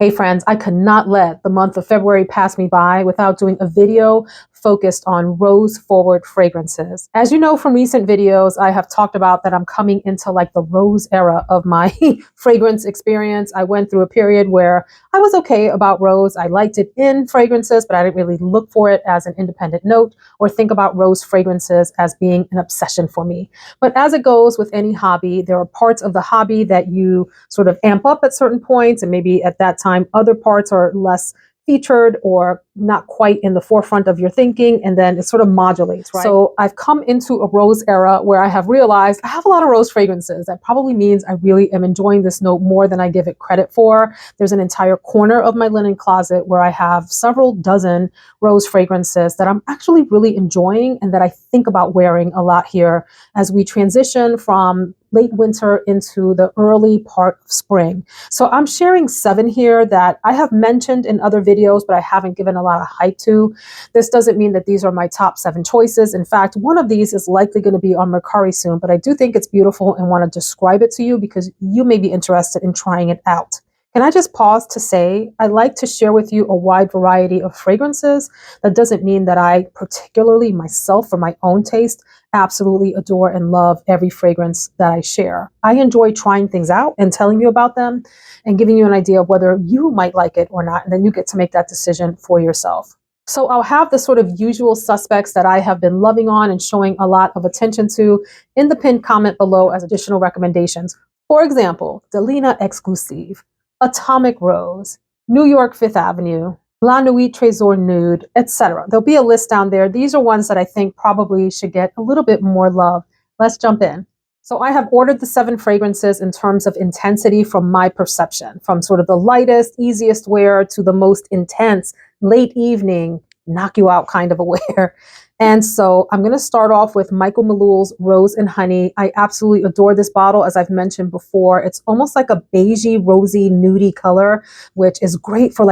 Hey friends, I could not let the month of February pass me by without doing a video focused on rose forward fragrances. As you know from recent videos, I have talked about that I'm coming into like the rose era of my fragrance experience. I went through a period where I was okay about rose. I liked it in fragrances, but I didn't really look for it as an independent note or think about rose fragrances as being an obsession for me. But as it goes with any hobby, there are parts of the hobby that you sort of amp up at certain points, and maybe at that time other parts are less featured or not quite in the forefront of your thinking, and then it sort of modulates, right? So I've come into a rose era where I have realized I have a lot of rose fragrances. That probably means I really am enjoying this note more than I give it credit for. There's an entire corner of my linen closet where I have several dozen rose fragrances that I'm actually really enjoying and that I think about wearing a lot here as we transition from late winter into the early part of spring. So I'm sharing 7 here that I have mentioned in other videos, but I haven't given a lot of hype to. This doesn't mean that these are my top 7 choices. In fact, one of these is likely going to be on Mercari soon, but I do think it's beautiful and want to describe it to you because you may be interested in trying it out. Can I just pause to say, I like to share with you a wide variety of fragrances. That doesn't mean that I particularly myself, for my own taste, absolutely adore and love every fragrance that I share. I enjoy trying things out and telling you about them and giving you an idea of whether you might like it or not. And then you get to make that decision for yourself. So I'll have the sort of usual suspects that I have been loving on and showing a lot of attention to in the pinned comment below as additional recommendations. For example, Delina Exclusive, Atomic Rose, New York 5th Avenue, La Nuit Trésor Nude, etc. There'll be a list down there. These are ones that I think probably should get a little bit more love. Let's jump in. So I have ordered the 7 fragrances in terms of intensity from my perception, from sort of the lightest, easiest wear to the most intense, late evening, knock you out kind of a wear. And so I'm going to start off with Michael Malul's Rose and Honey. I absolutely adore this bottle, as I've mentioned before. It's almost like a beigey, rosy, nudie color, which is great for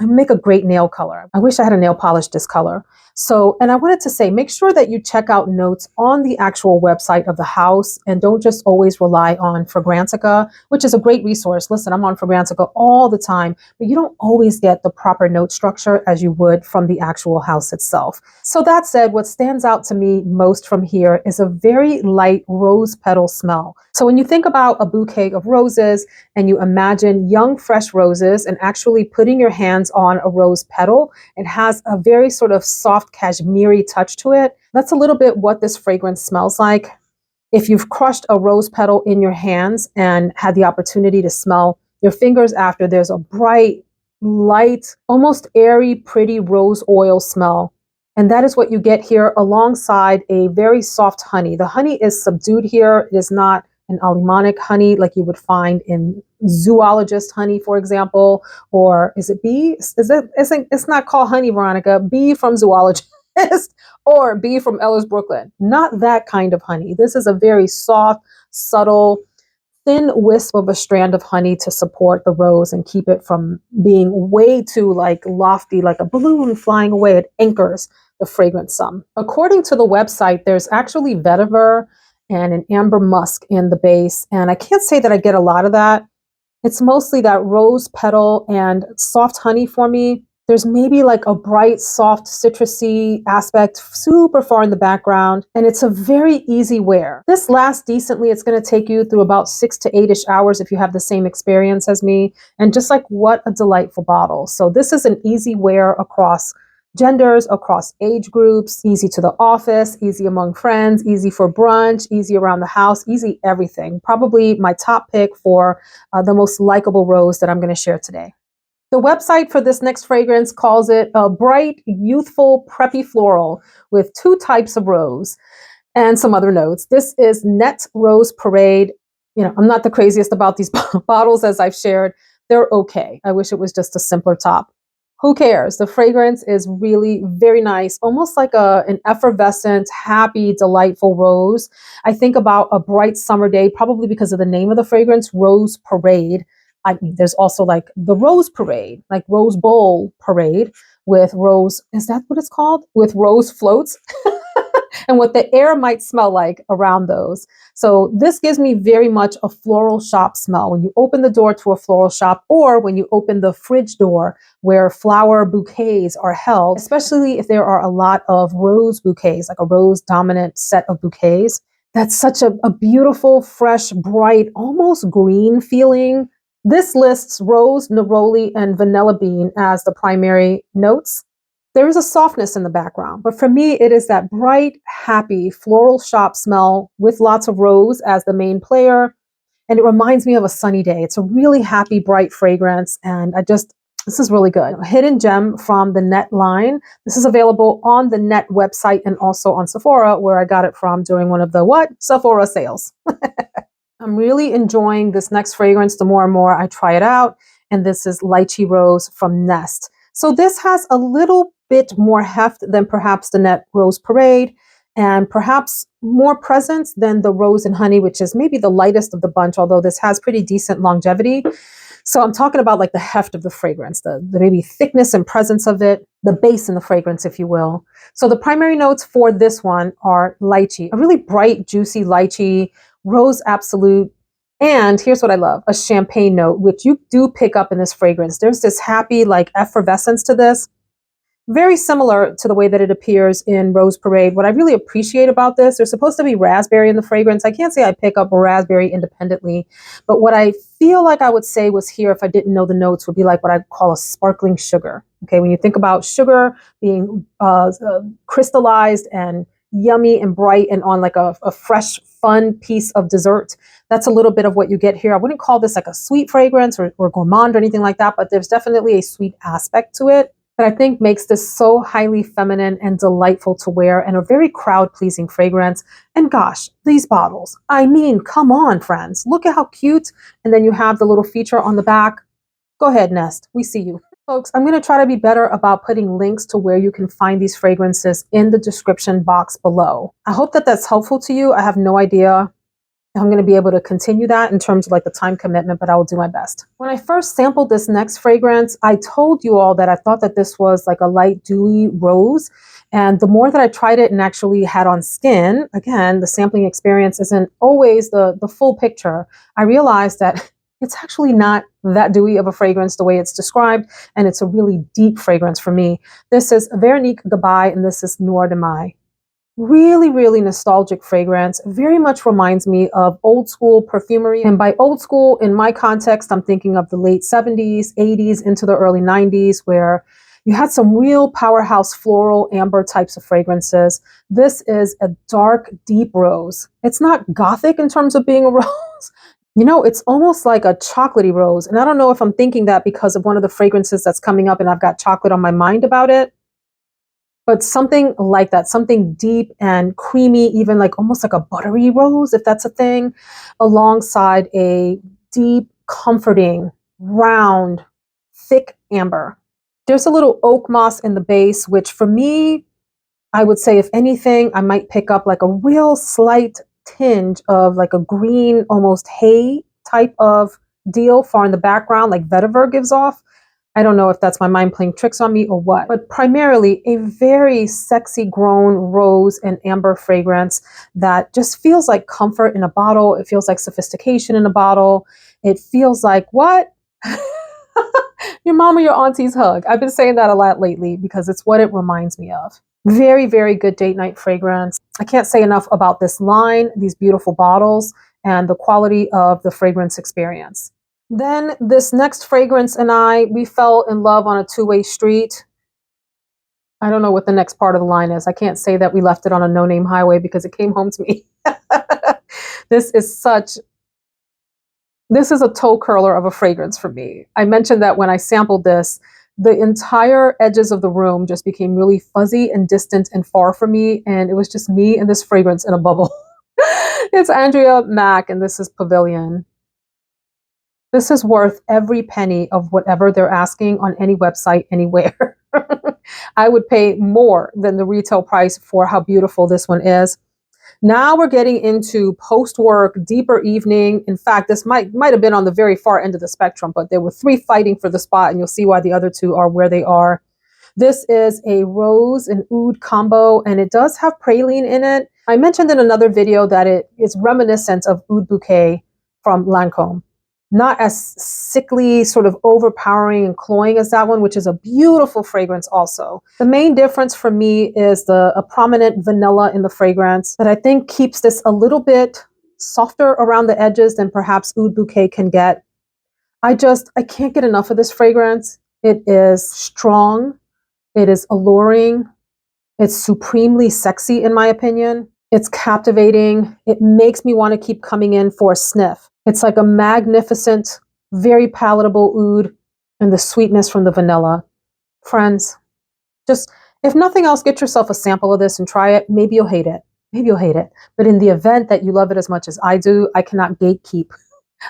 make a great nail color. I wish I had a nail polish this color. So, and I wanted to say, make sure that you check out notes on the actual website of the house and don't just always rely on Fragrantica, which is a great resource. Listen, I'm on Fragrantica all the time, but you don't always get the proper note structure as you would from the actual house itself. So that said, what stands out to me most from here is a very light rose petal smell. So when you think about a bouquet of roses and you imagine young, fresh roses and actually putting your hands on a rose petal, it has a very sort of soft cashmere touch to it. That's a little bit what this fragrance smells like. If you've crushed a rose petal in your hands and had the opportunity to smell your fingers after, there's a bright, light, almost airy, pretty rose oil smell. And that is what you get here alongside a very soft honey. The honey is subdued here. It is not an alemanic honey like you would find in zoologist honey, for example, or is it bee? It's not called honey, Veronica. Bee from zoologist or bee from Ellis, Brooklyn. Not that kind of honey. This is a very soft, subtle, thin wisp of a strand of honey to support the rose and keep it from being way too lofty, like a balloon flying away. It anchors the fragrance some. According to the website, there's actually vetiver and an amber musk in the base. And I can't say that I get a lot of that. It's mostly that rose petal and soft honey for me. There's maybe like a bright, soft, citrusy aspect super far in the background, and it's a very easy wear. This lasts decently. It's going to take you through about 6 to 8-ish hours if you have the same experience as me, and just like what a delightful bottle. So this is an easy wear across genders, across age groups, easy to the office, easy among friends, easy for brunch, easy around the house, easy everything. Probably my top pick for the most likable rose that I'm going to share today. The website for this next fragrance calls it a bright, youthful, preppy floral with 2 types of rose and some other notes. This is Nette Rose Parade. You know, I'm not the craziest about these bottles as I've shared. They're okay. I wish it was just a simpler top. Who cares? The fragrance is really very nice, almost like an effervescent, happy, delightful rose. I think about a bright summer day, probably because of the name of the fragrance, Rose Parade. I mean, there's also like the Rose Parade, like Rose Bowl Parade with rose, is that what it's called? With rose floats. and what the air might smell like around those. So this gives me very much a floral shop smell. When you open the door to a floral shop, or when you open the fridge door where flower bouquets are held, especially if there are a lot of rose bouquets, like a rose dominant set of bouquets. That's such a beautiful, fresh, bright, almost green feeling. This lists rose, neroli, and vanilla bean as the primary notes. There is a softness in the background, but for me, it is that bright, happy floral shop smell with lots of rose as the main player. And it reminds me of a sunny day. It's a really happy, bright fragrance. And this is really good. A hidden gem from the Nette line. This is available on the Nette website and also on Sephora, where I got it from during one of the Sephora sales. I'm really enjoying this next fragrance the more and more I try it out. And this is Lychee Rose from Neste. So this has a little bit more heft than perhaps the Nette Rose Parade, and perhaps more presence than the Rose and Honey, which is maybe the lightest of the bunch, although this has pretty decent longevity. So I'm talking about like the heft of the fragrance, the maybe thickness and presence of it, the base in the fragrance, if you will. So the primary notes for this one are lychee, a really bright, juicy lychee, rose absolute, and here's what I love, a champagne note, which you do pick up in this fragrance. There's this happy like effervescence to this. Very similar to the way that it appears in Rose Parade. What I really appreciate about this, there's supposed to be raspberry in the fragrance. I can't say I pick up raspberry independently, but what I feel like I would say was here if I didn't know the notes would be like what I call a sparkling sugar. Okay, when you think about sugar being crystallized and yummy and bright and on like a fresh, fun piece of dessert, that's a little bit of what you get here. I wouldn't call this like a sweet fragrance or gourmand or anything like that, but there's definitely a sweet aspect to it that I think makes this so highly feminine and delightful to wear, and a very crowd-pleasing fragrance. And gosh, these bottles. I mean, come on, friends. Look at how cute. And then you have the little feature on the back. Go ahead, Neste. We see you. Folks, I'm going to try to be better about putting links to where you can find these fragrances in the description box below. I hope that that's helpful to you. I have no idea I'm going to be able to continue that in terms of like the time commitment, but I will do my best. When I first sampled this next fragrance, I told you all that I thought that this was like a light dewy rose. And the more that I tried it and actually had on skin, again, the sampling experience isn't always the full picture. I realized that it's actually not that dewy of a fragrance the way it's described. And it's a really deep fragrance for me. This is Veronique Gabai, and this is Noir de Mai. Really, really nostalgic fragrance. Very much reminds me of old school perfumery. And by old school, in my context, I'm thinking of the late 70s, 80s into the early 90s, where you had some real powerhouse floral amber types of fragrances. This is a dark, deep rose. It's not gothic in terms of being a rose. You know, it's almost like a chocolatey rose. And I don't know if I'm thinking that because of one of the fragrances that's coming up and I've got chocolate on my mind about it. But something like that, something deep and creamy, even like almost like a buttery rose, if that's a thing, alongside a deep, comforting, round, thick amber. There's a little oak moss in the base, which for me, I would say if anything, I might pick up like a real slight tinge of like a green, almost hay type of deal far in the background, like vetiver gives off. I don't know if that's my mind playing tricks on me or what, but primarily a very sexy grown rose and amber fragrance that just feels like comfort in a bottle. It feels like sophistication in a bottle. It feels like what? Your mom or your auntie's hug. I've been saying that a lot lately because it's what it reminds me of. Very, very good date night fragrance. I can't say enough about this line, these beautiful bottles, and the quality of the fragrance experience. Then this next fragrance and we fell in love on a two-way street. I don't know what the next part of the line is. I can't say that we left it on a no-name highway because it came home to me. This is a toe curler of a fragrance for me. I mentioned that when I sampled this, the entire edges of the room just became really fuzzy and distant and far from me. And it was just me and this fragrance in a bubble. It's Andrea Maack, and this is Pavilion. This is worth every penny of whatever they're asking on any website anywhere. I would pay more than the retail price for how beautiful this one is. Now we're getting into post-work, deeper evening. In fact, this might have been on the very far end of the spectrum, but there were three fighting for the spot, and you'll see why the other two are where they are. This is a rose and oud combo, and it does have praline in it. I mentioned in another video that it is reminiscent of Oud Bouquet from Lancôme. Not as sickly, sort of overpowering and cloying as that one, which is a beautiful fragrance also. The main difference for me is a prominent vanilla in the fragrance that I think keeps this a little bit softer around the edges than perhaps Oud Bouquet can get. I can't get enough of this fragrance. It is strong. It is alluring. It's supremely sexy, in my opinion. It's captivating. It makes me want to keep coming in for a sniff. It's like a magnificent, very palatable oud and the sweetness from the vanilla. Friends, just, if nothing else, get yourself a sample of this and try it. Maybe you'll hate it. Maybe you'll hate it. But in the event that you love it as much as I do, I cannot gatekeep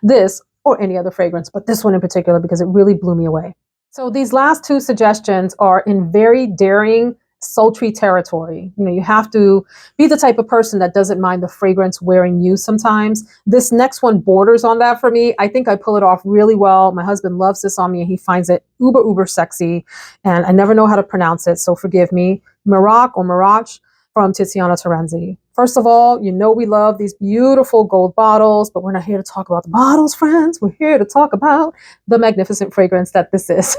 this or any other fragrance, but this one in particular because it really blew me away. So these last two suggestions are in very daring, sultry territory. You know, you have to be the type of person that doesn't mind the fragrance wearing you sometimes. This next one borders on that for me. I think I pull it off really well. My husband loves this on me and he finds it uber sexy, and I never know how to pronounce it, so forgive me. Mirach or Mirach from Tiziana Terenzi. First of all, you know we love these beautiful gold bottles, but we're not here to talk about the bottles, friends. We're here to talk about the magnificent fragrance that this is.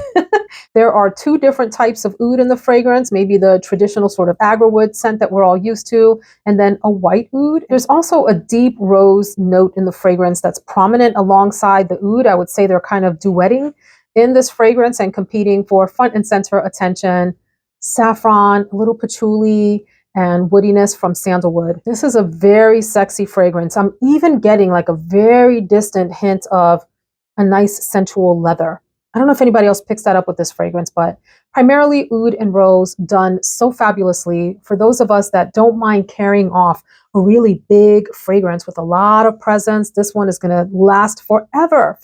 There are two different types of oud in the fragrance, maybe the traditional sort of agarwood scent that we're all used to, and then a white oud. There's also a deep rose note in the fragrance that's prominent alongside the oud. I would say they're kind of duetting in this fragrance and competing for front and center attention. Saffron, a little patchouli, and woodiness from sandalwood. This is a very sexy fragrance. I'm even getting like a very distant hint of a nice sensual leather. I don't know if anybody else picks that up with this fragrance, but primarily oud and rose done so fabulously. For those of us that don't mind carrying off a really big fragrance with a lot of presence, this one is going to last forever,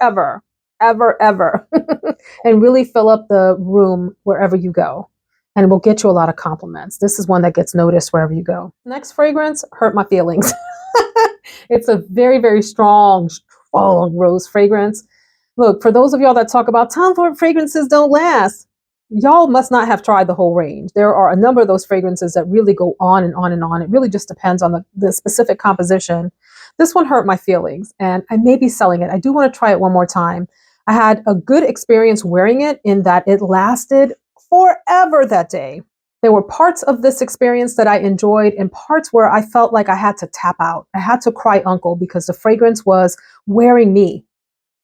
ever, and really fill up the room wherever you go. And it will get you a lot of compliments. This is one that gets noticed wherever you go. Next fragrance, Hurt My Feelings. It's a very strong rose fragrance. Look, for those of y'all that talk about Tom Ford fragrances don't last, y'all must not have tried the whole range. There are a number of those fragrances that really go on and on and on. It really just depends on the specific composition. This one hurt my feelings, and I may be selling it. I do want to try it one more time. I had a good experience wearing it in that it lasted forever that day. There were parts of this experience that I enjoyed and parts where I felt like I had to tap out. I had to cry uncle because the fragrance was wearing me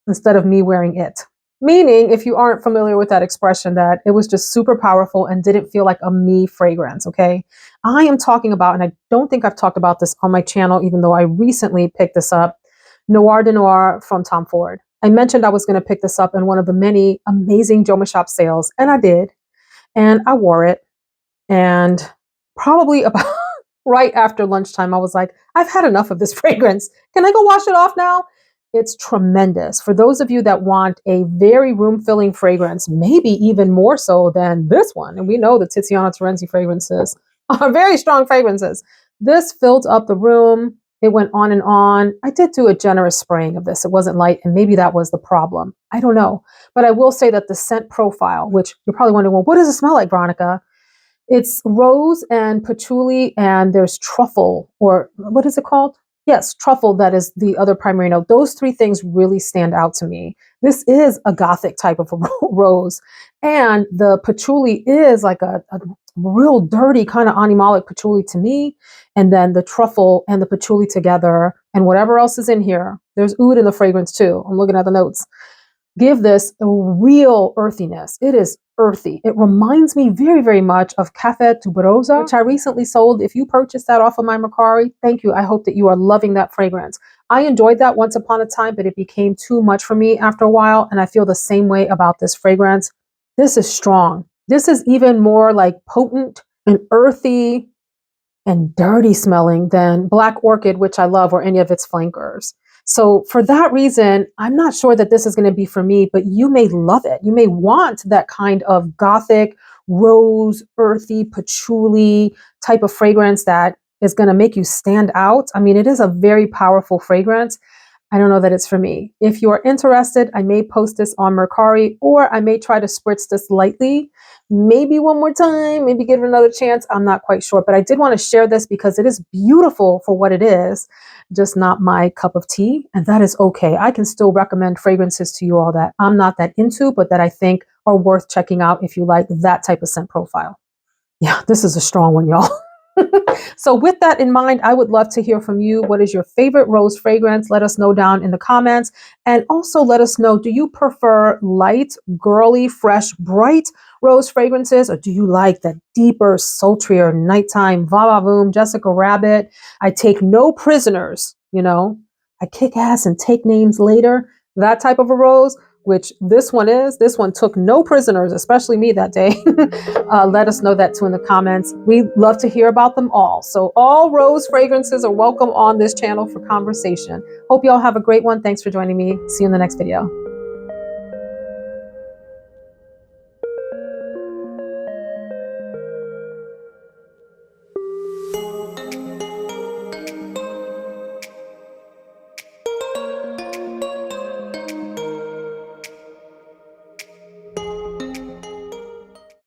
instead of me wearing it. Meaning, if you aren't familiar with that expression, that it was just super powerful and didn't feel like a me fragrance, okay? I am talking about, and I don't think I've talked about this on my channel, even though I recently picked this up, Noir de Noir from Tom Ford. I mentioned I was going to pick this up in one of the many amazing Joma Shop sales, and I did. And I wore it, and probably about right after lunchtime, I was like, I've had enough of this fragrance. Can I go wash it off now? It's tremendous. For those of you that want a very room-filling fragrance, maybe even more so than this one, and we know the Tiziana Terenzi fragrances are very strong fragrances. This filled up the room. It went on and on. I did do a generous spraying of this. It wasn't light, and maybe that was the problem. I don't know. But I will say that the scent profile, which you're probably wondering, well, what does it smell like, Veronica? It's rose and patchouli, and there's truffle, or what is it called? Yes, truffle, that is the other primary note. Those three things really stand out to me. This is a gothic type of rose, and the patchouli is like a real dirty kind of animalic patchouli to me. And then the truffle and the patchouli together and whatever else is in here. There's oud in the fragrance too. I'm looking at the notes. Give this a real earthiness. It is earthy. It reminds me very much of Cafe Tuberosa, which I recently sold. If you purchased that off of my Mercari, thank you. I hope that you are loving that fragrance. I enjoyed that once upon a time, but it became too much for me after a while. And I feel the same way about this fragrance. This is strong. This is even more like potent and earthy and dirty smelling than Black Orchid, which I love, or any of its flankers. So for that reason, I'm not sure that this is going to be for me, but you may love it. You may want that kind of gothic, rose, earthy, patchouli type of fragrance that is going to make you stand out. I mean, it is a very powerful fragrance. I don't know that it's for me. If you are interested, I may post this on Mercari, or I may try to spritz this lightly, maybe one more time, maybe give it another chance. I'm not quite sure, but I did want to share this because it is beautiful for what it is, just not my cup of tea. And that is okay. I can still recommend fragrances to you all that I'm not that into, but that I think are worth checking out if you like that type of scent profile. Yeah, this is a strong one, y'all. So with that in mind, I would love to hear from you. What is your favorite rose fragrance? Let us know down in the comments. And also let us know, do you prefer light, girly, fresh, bright rose fragrances? Or do you like that deeper, sultrier, nighttime, va-va-voom, Jessica Rabbit? I take no prisoners, I kick ass and take names later. That type of a rose, which this one is. This one took no prisoners, especially me that day. Let us know that too in the comments. We love to hear about them all. So all rose fragrances are welcome on this channel for conversation. Hope you all have a great one. Thanks for joining me. See you in the next video.